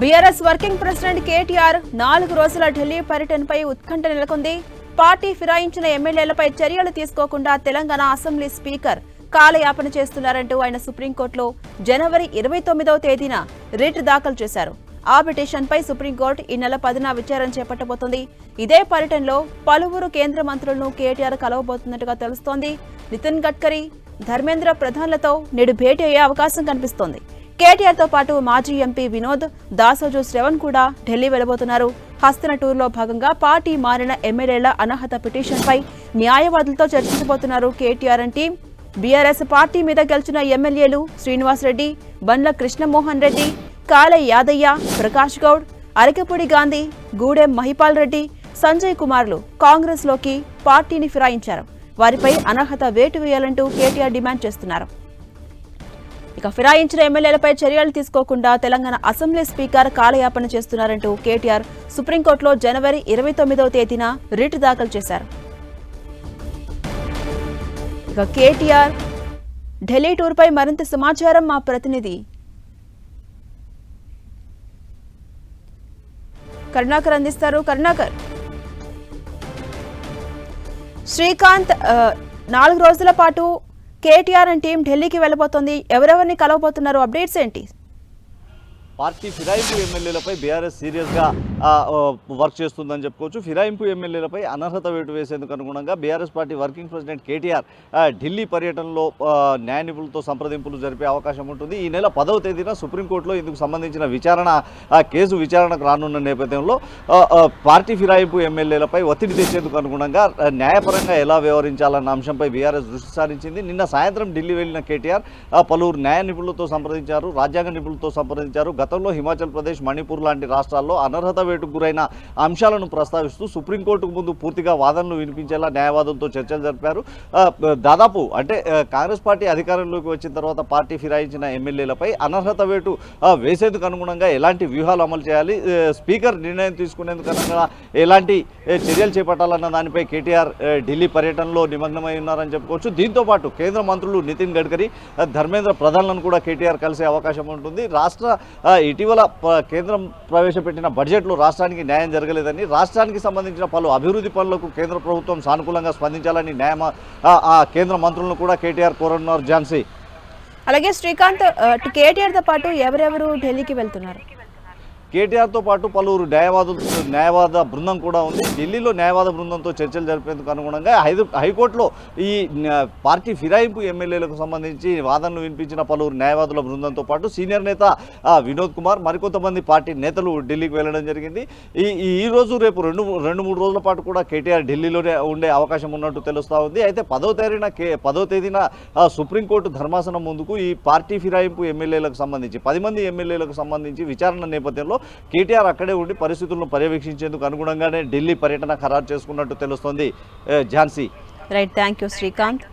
BRS working president KTR 4 రోజుల ఢిల్లీ పర్యటనపై ఉత్కంఠ నెలకొంది. పార్టీ ఫిరాయించిన ఎమ్మెల్యేలపై చర్యలు తీసుకోకుండా తెలంగాణ అసెంబ్లీ స్పీకర్ కాలయాపన చేస్తున్నారంటూ ఆయన సుప్రీంకోర్టులో జనవరి 29వ తేదీన రిట్ దాఖలు చేశారు. ఆ పిటిషన్పై సుప్రీంకోర్టు ఈ నెల 10న విచారణ చేపట్టబోతోంది. ఇదే పర్యటనలో పలువురు కేంద్ర మంత్రులను కేటీఆర్ కలవబోతున్నట్టుగా తెలుస్తోంది. నితిన్ గడ్కరీ, ధర్మేంద్ర ప్రధాన్లతో నేడు భేటీ అయ్యే అవకాశం కనిపిస్తోంది. కేటీఆర్ తో పాటు మాజీ ఎంపీ వినోద్, దాసోజు శ్రవణ్ కూడా ఢిల్లీ వెళ్లబోతున్నారు. హస్తిన టూర్లో భాగంగా పార్టీ మారిన ఎమ్మెల్యేల అనర్హత పిటిషన్పై న్యాయవాదులతో చర్చించబోతున్నారు కేటీఆర్ టీం. బీఆర్ఎస్ పార్టీ మీద గెలిచిన ఎమ్మెల్యేలు శ్రీనివాస్ రెడ్డి, బండ్ల కృష్ణమోహన్ రెడ్డి, కాలై యాదయ్య, ప్రకాష్ గౌడ్, అరకపూడి గాంధీ, గూడెం మహిపాల్ రెడ్డి, సంజయ్ కుమార్లు కాంగ్రెస్ లోకి పార్టీని ఫిరాయించారు. వారిపై అనర్హత వేటు వేయాలంటూ కేటీఆర్ డిమాండ్ చేస్తున్నారు. ఇక ఫిరాయించిన ఎమ్మెల్యేలపై చర్యలు తీసుకోకుండా తెలంగాణ అసెంబ్లీ స్పీకర్ కాలయాపన చేస్తున్నారంటూ కేటీఆర్ సుప్రీంకోర్టులో జనవరి 29వ తేదీన రిట్ దాఖలు చేశారు. ఇక కేటీఆర్ ఢిల్లీ టూర్పై మరింత సమాచారం మా ప్రతినిధి కరుణాకర్ అందిస్తారు. కరుణాకర్, శ్రీకాంత్ 4 రోజుల పాటు కేటీఆర్ టీం ఢిల్లీకి వెళ్లబోతోంది. ఎవరెవరిని కలవబోతున్నారు? అప్డేట్స్ ఏంటి? పార్టీ ఫిరాయింపు ఎమ్మెల్యేలపై బీఆర్ఎస్ సీరియస్గా వర్క్ చేస్తుందని చెప్పుకోవచ్చు. ఫిరాయింపు ఎమ్మెల్యేలపై అనర్హత వేటు వేసేందుకు అనుగుణంగా BRS party working president KTR Delhi పర్యటనలో న్యాయ నిపుణులతో సంప్రదింపులు జరిపే అవకాశం ఉంటుంది. ఈ నెల 10వ తేదీన సుప్రీంకోర్టులో ఇందుకు సంబంధించిన కేసు విచారణకు రానున్న నేపథ్యంలో పార్టీ ఫిరాయింపు ఎమ్మెల్యేలపై ఒత్తిడి తెచ్చేందుకు అనుగుణంగా న్యాయపరంగా ఎలా వ్యవహరించాలన్న అంశంపై బీఆర్ఎస్ దృష్టి సారించింది. నిన్న సాయంత్రం ఢిల్లీ వెళ్లిన కేటీఆర్ పలువురు న్యాయ నిపుణులతో సంప్రదించారు, రాజ్యాంగ నిపుణులతో సంప్రదించారు. గతంలో హిమాచల్ ప్రదేశ్, మణిపూర్ లాంటి రాష్ట్రాల్లో అనర్హత వేటుకు గురైన అంశాలను ప్రస్తావిస్తూ సుప్రీంకోర్టుకు ముందు పూర్తిగా వాదనలు వినిపించేలా న్యాయవాదులతో చర్చలు జరిపారు. దాదాపు అంటే కాంగ్రెస్ పార్టీ అధికారంలోకి వచ్చిన తర్వాత పార్టీ ఫిరాయించిన ఎమ్మెల్యేలపై అనర్హత వేటు వేసేందుకు అనుగుణంగా ఎలాంటి వ్యూహాలు అమలు చేయాలి, స్పీకర్ నిర్ణయం తీసుకునేందుకు అనుగుణంగా ఎలాంటి చర్యలు చేపట్టాలన్న దానిపై కేటీఆర్ ఢిల్లీ పర్యటనలో నిమగ్నమై ఉన్నారని చెప్పుకోవచ్చు. దీంతోపాటు కేంద్ర మంత్రులు నితిన్ గడ్కరీ, ధర్మేంద్ర ప్రధాన్లను కూడా కేటీఆర్ కలిసే అవకాశం ఉంటుంది. ఇటీవల కేంద్రం ప్రవేశపెట్టిన బడ్జెట్లో రాష్ట్రానికి న్యాయం జరగలేదని, రాష్ట్రానికి సంబంధించిన పలు అభివృద్ధి పనులకు కేంద్ర ప్రభుత్వం సానుకూలంగా స్పందించాలని కేంద్ర మంత్రులను కూడా కేటీఆర్ కోరనున్నారు. ఝాన్సీ, అలాగే శ్రీకాంత్, కేటీఆర్తో పాటు ఎవరెవరు ఢిల్లీకి వెళ్తున్నారు? కేటీఆర్తో పాటు పలువురు న్యాయవాద బృందం కూడా ఉంది. ఢిల్లీలో న్యాయవాద బృందంతో చర్చలు జరిపేందుకు అనుగుణంగా హైకోర్టులో ఈ పార్టీ ఫిరాయింపు ఎమ్మెల్యేలకు సంబంధించి వాదనలు వినిపించిన పలువురు న్యాయవాదుల బృందంతో పాటు సీనియర్ నేత వినోద్ కుమార్, మరికొంతమంది పార్టీ నేతలు ఢిల్లీకి వెళ్లడం జరిగింది. ఈ రోజు రేపు 2-3 రోజుల పాటు కూడా కేటీఆర్ ఢిల్లీలోనే ఉండే అవకాశం ఉన్నట్టు తెలుస్తూ ఉంది. అయితే 10వ తేదీన సుప్రీంకోర్టు ధర్మాసనం ముందుకు ఈ పార్టీ ఫిరాయింపు ఎమ్మెల్యేలకు సంబంధించి 10 మంది ఎమ్మెల్యేలకు సంబంధించి విచారణ నేపథ్యంలో కేటీఆర్ అక్కడే ఉండి పరిస్థితులను పర్యవేక్షించేందుకు అనుగుణంగానే ఢిల్లీ పర్యటన ఖరారు చేసుకున్నట్టు తెలుస్తోంది. Jhansi, right, thank you Srikanth.